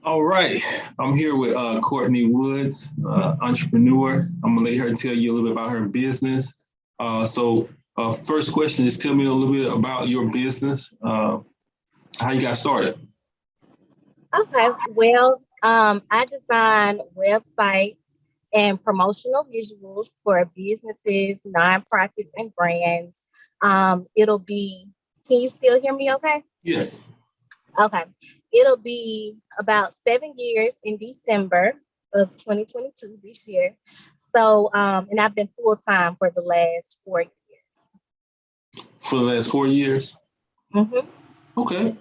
All right. I'm here with Courtney Woods, entrepreneur. I'm going to let her tell you a little bit about her business. First question is tell me a little bit about your business, how you got started. Okay, I design websites and promotional visuals for businesses, nonprofits, and brands. It'll be, can you still hear me okay? Yes. Okay, it'll be about 7 years in December of 2022 this year. And I've been full time for the last 4 years. For the last 4 years? Mm-hmm. Okay.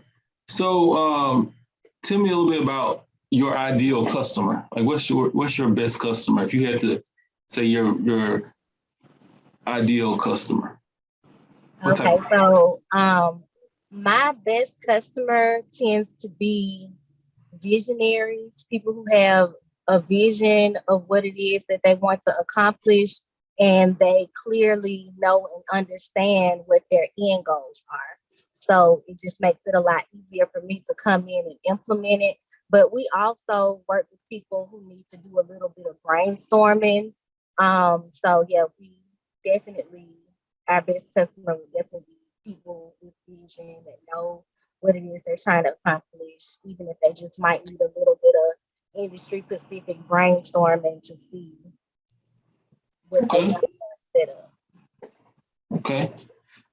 Tell me a little bit about your ideal customer. Like, what's your best customer? If you had to say your ideal customer. Okay, my best customer tends to be visionaries, people who have a vision of what it is that they want to accomplish, and they clearly know and understand what their end goals are. So it just makes it a lot easier for me to come in and implement it. But we also work with people who need to do a little bit of brainstorming. We definitely, our best customer would definitely be people with vision that know what it is they're trying to accomplish, even if they just might need a little bit of industry specific brainstorming to see what they want to set up. Okay.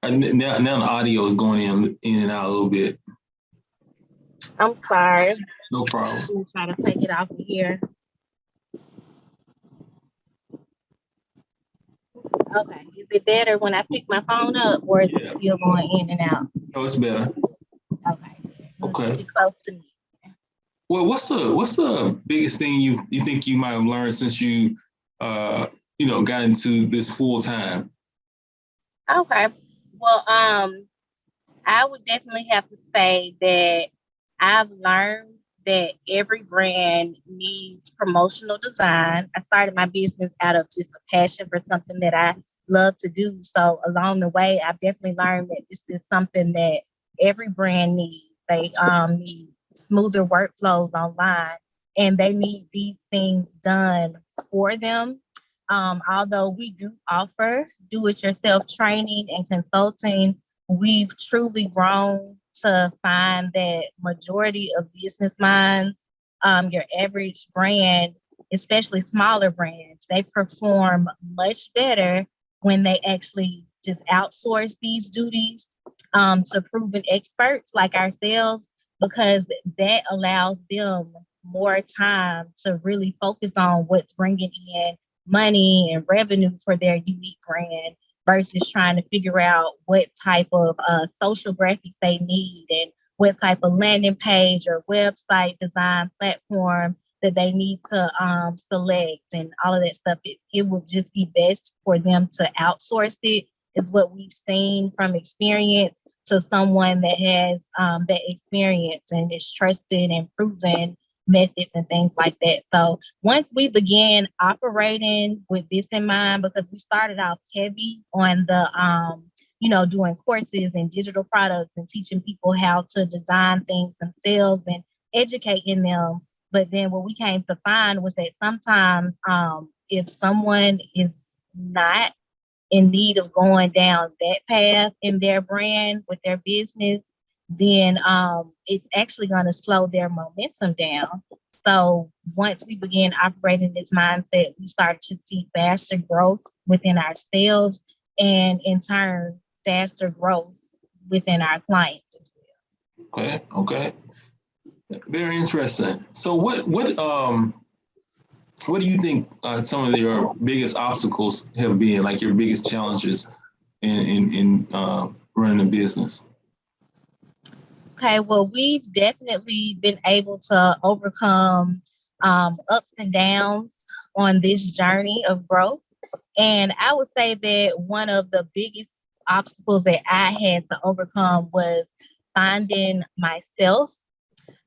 And now the audio is going in and out a little bit. I'm sorry. No problem. I'm gonna try to take it off of here. Okay. Is it better when I pick my phone up, or is it still going in and out? Oh, it's better. Okay. Okay. Get close to me. Well, what's the biggest thing you think you might have learned since you got into this full time? Okay. Well, I would definitely have to say that I've learned that every brand needs promotional design. I started my business out of just a passion for something that I love to do. So along the way, I've definitely learned that this is something that every brand needs. They need smoother workflows online, and they need these things done for them. Although we do offer do-it-yourself training and consulting, we've truly grown to find that majority of business minds, your average brand, especially smaller brands, they perform much better when they actually just outsource these duties to proven experts like ourselves, because that allows them more time to really focus on what's bringing in money and revenue for their unique brand versus trying to figure out what type of social graphics they need and what type of landing page or website design platform that they need to select and all of that stuff. It will just be best for them to outsource it, is what we've seen from experience, to someone that has that experience and is trusted and proven methods and things like that. So once we began operating with this in mind, because we started off heavy on the doing courses and digital products and teaching people how to design things themselves and educating them. But then what we came to find was that sometimes if someone is not in need of going down that path in their brand with their business, then it's actually going to slow their momentum down. So once we began operating this mindset, we started to see faster growth within ourselves, and in turn, faster growth within our clients as well. Okay. Very interesting. So what do you think some of your biggest obstacles have been, like your biggest challenges in running a business? Okay, well, we've definitely been able to overcome ups and downs on this journey of growth. And I would say that one of the biggest obstacles that I had to overcome was finding myself,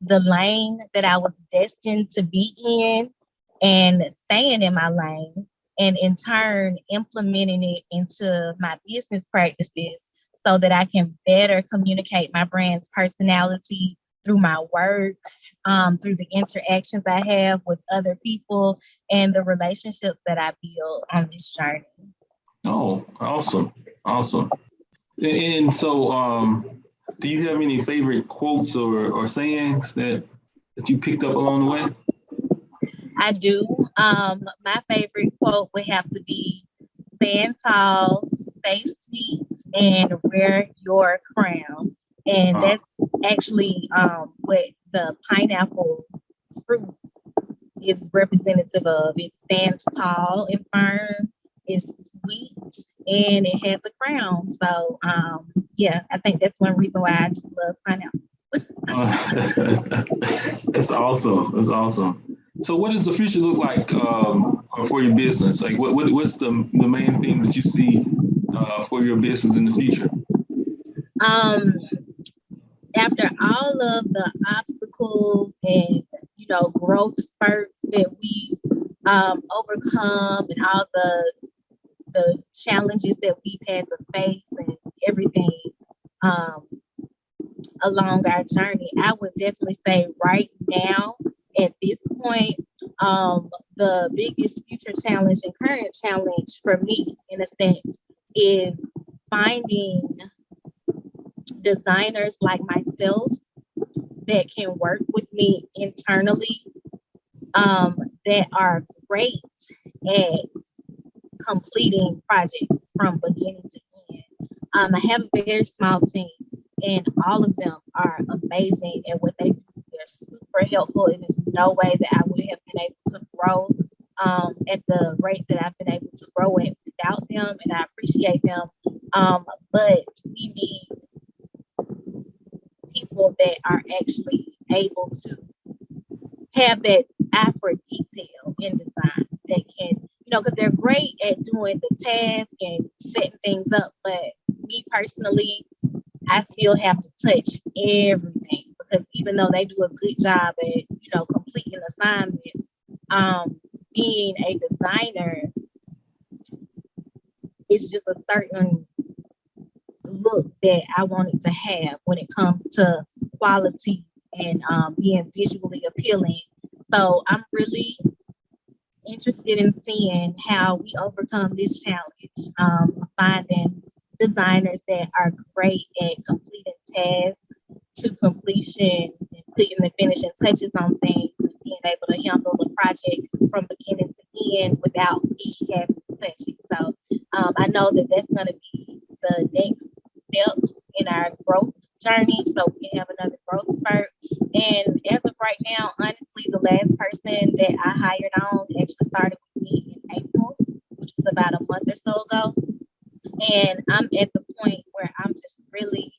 the lane that I was destined to be in, and staying in my lane, and in turn implementing it into my business practices so that I can better communicate my brand's personality through my work, through the interactions I have with other people, and the relationships that I build on this journey. Oh, awesome. Awesome. And so, do you have any favorite quotes or sayings that you picked up along the way? I do. My favorite quote would have to be stand tall, stay sweet, and wear your crown. And that's actually what the pineapple fruit is representative of. It stands tall and firm, it's sweet, and it has a crown. So yeah, I think that's one reason why I just love pineapple. That's awesome. That's awesome. So what does the future look like for your business? Like what's the main thing that you see for your business in the future? After all of the obstacles and growth spurts that we've overcome, and all the challenges that we've had to face, and everything along our journey, I would definitely say right now at this point, the biggest future challenge and current challenge for me, in a sense, is finding designers like myself that can work with me internally, that are great at completing projects from beginning to end. I have a very small team, and all of them are amazing at what they do. They're super helpful, and there's no way that I would have been able to grow at the rate that I've been able to grow at without them, and I appreciate them. But we need people that are actually able to have that eye for detail in design, that can, because they're great at doing the task and setting things up. But me personally, I still have to touch everything, because even though they do a good job at, completing assignments, being a designer, it's just a certain look that I wanted to have when it comes to quality and being visually appealing. So I'm really interested in seeing how we overcome this challenge, finding designers that are great at completing tasks to completion and putting the finishing touches on things, and being able to handle the project from beginning to end without me having to touch it. So I know that that's going to be the next step in our growth journey, so we can have another growth spurt. And as of right now, honestly, the last person that I hired on actually started with me in April, which was about a month or so ago. And I'm at the point where I'm just really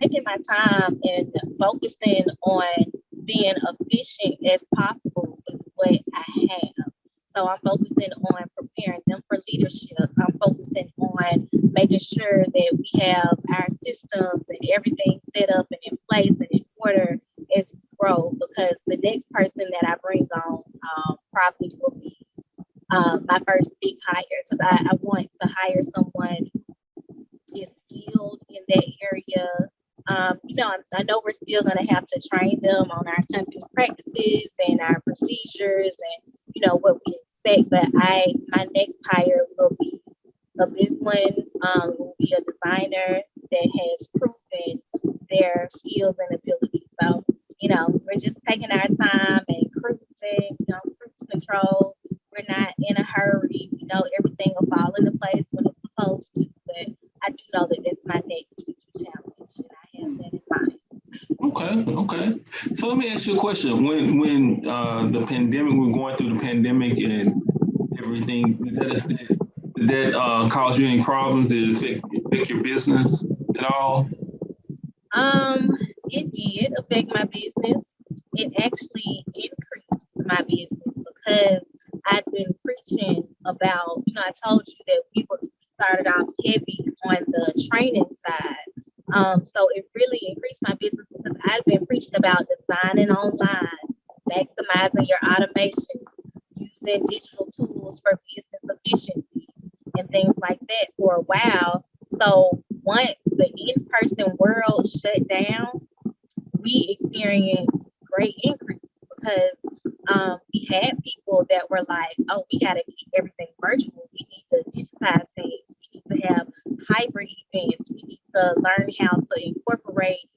taking my time and focusing on being efficient as possible with what I have. So I'm focusing on preparing them for leadership. I'm focusing on making sure that we have our systems and everything set up and in place and in order as we grow, because the next person that I bring on probably will be my first big hire, because I want to hire someone who is skilled in that area. I know we're still going to have to train them on our company practices and our procedures and, what we expect. But my next hire will be a big one, will be a designer that has proven their skills and abilities. So, we're just taking our time and cruising, cruise control. We're not in a hurry. We know everything will fall into place when it's supposed to. But I do know that that's my next future challenge, and I have that in mind. Okay. So let me ask you a question. When the pandemic, we were going through the pandemic and everything, did that cause you any problems? Did it affect your business at all? It did affect my business. It actually increased my business, because I'd been preaching about, I told you that we started off heavy on the training side. So it really increased my business, because I'd been preaching about designing online, maximizing your automation, using digital tools for business efficiency and things like that for a while. So once the in-person world shut down, we experienced great increase because we had people that were like, oh, we got to keep everything virtual. We need to digitize things. We need to have hybrid events. We need to learn how to incorporate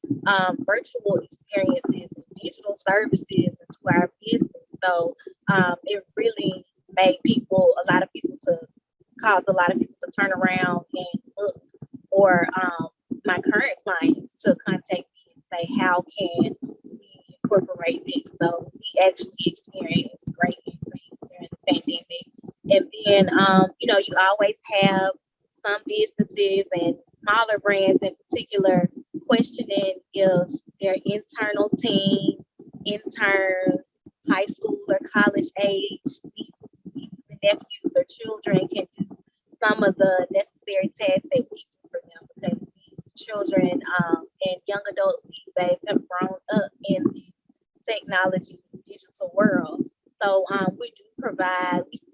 virtual experiences and digital services into our business. So it really made a lot of people to turn around and look, or my current clients to contact me and say, how can we incorporate this? So we actually experienced great increase during the pandemic. And then, you always have some businesses and smaller brands in particular questioning if their internal team, interns, high school or college age nieces and nephews or children can do some of the necessary tasks that we do for them, because these children and young adults these days have grown up in the technology digital world. So we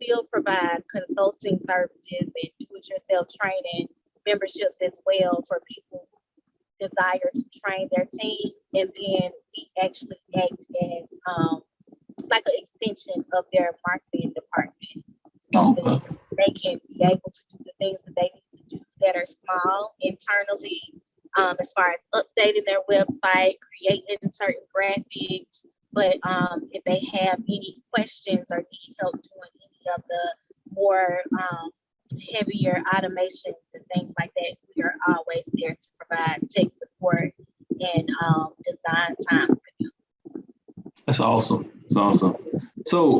still provide consulting services and do-it-yourself training memberships as well for people who desire to train their team. And then we actually act as like an extension of their marketing department, so that they can be able to do the things that they need to do that are small internally, as far as updating their website, creating certain graphics. But if they have any questions or need help doing any of the more heavier automations and things like that, we are always there to provide tech support and design time for them. That's awesome. That's awesome. So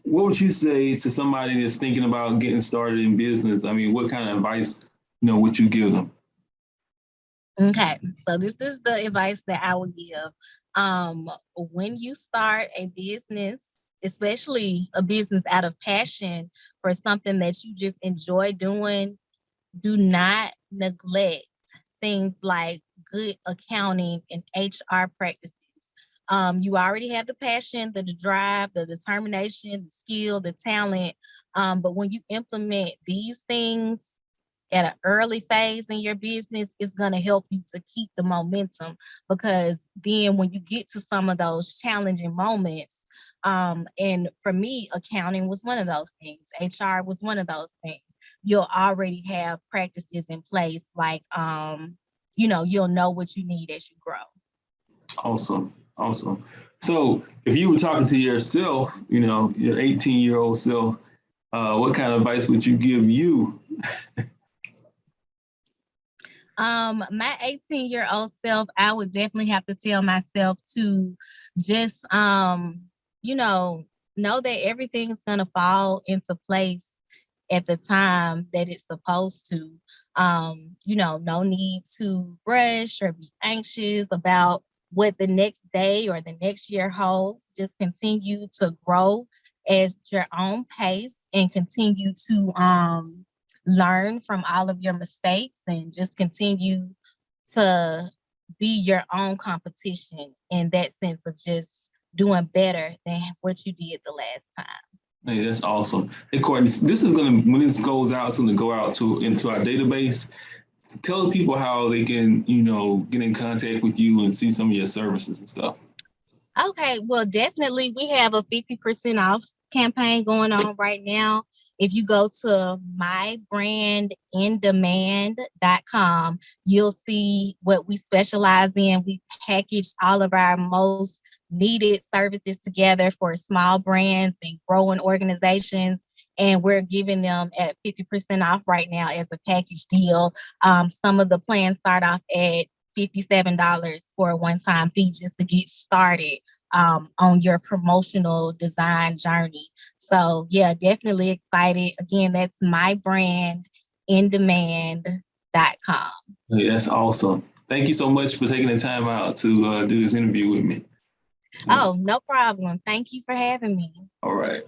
what would you say to somebody that's thinking about getting started in business? I mean, what kind of advice, would you give them? Okay, so this is the advice that I would give. When you start a business, especially a business out of passion for something that you just enjoy doing, do not neglect things like good accounting and HR practices. You already have the passion, the drive, the determination, the skill, the talent. But when you implement these things at an early phase in your business, it's going to help you to keep the momentum, because then when you get to some of those challenging moments, and for me, accounting was one of those things, HR was one of those things, you'll already have practices in place, like you'll know what you need as you grow. Awesome. So if you were talking to yourself, your 18-year-old self, what kind of advice would you give you? My 18-year-old self, I would definitely have to tell myself to just, know that everything's going to fall into place at the time that it's supposed to. No need to rush or be anxious about what the next day or the next year holds. Just continue to grow at your own pace and continue to learn from all of your mistakes, and just continue to be your own competition in that sense of just doing better than what you did the last time. Hey, that's awesome. Hey, Courtney, this is when this goes out, it's going to go out into our database. Tell people how they can, get in contact with you and see some of your services and stuff. Okay, well, definitely we have a 50% off campaign going on right now. If you go to mybrandindemand.com, you'll see what we specialize in. We package all of our most needed services together for small brands and growing organizations, and we're giving them at 50% off right now as a package deal. Some of the plans start off at $57 for a one-time fee just to get started on your promotional design journey. So yeah, definitely excited. Again, that's mybrandindemand.com. Hey, that's awesome. Thank you so much for taking the time out to do this interview with me. Oh, no problem. Thank you for having me. All right.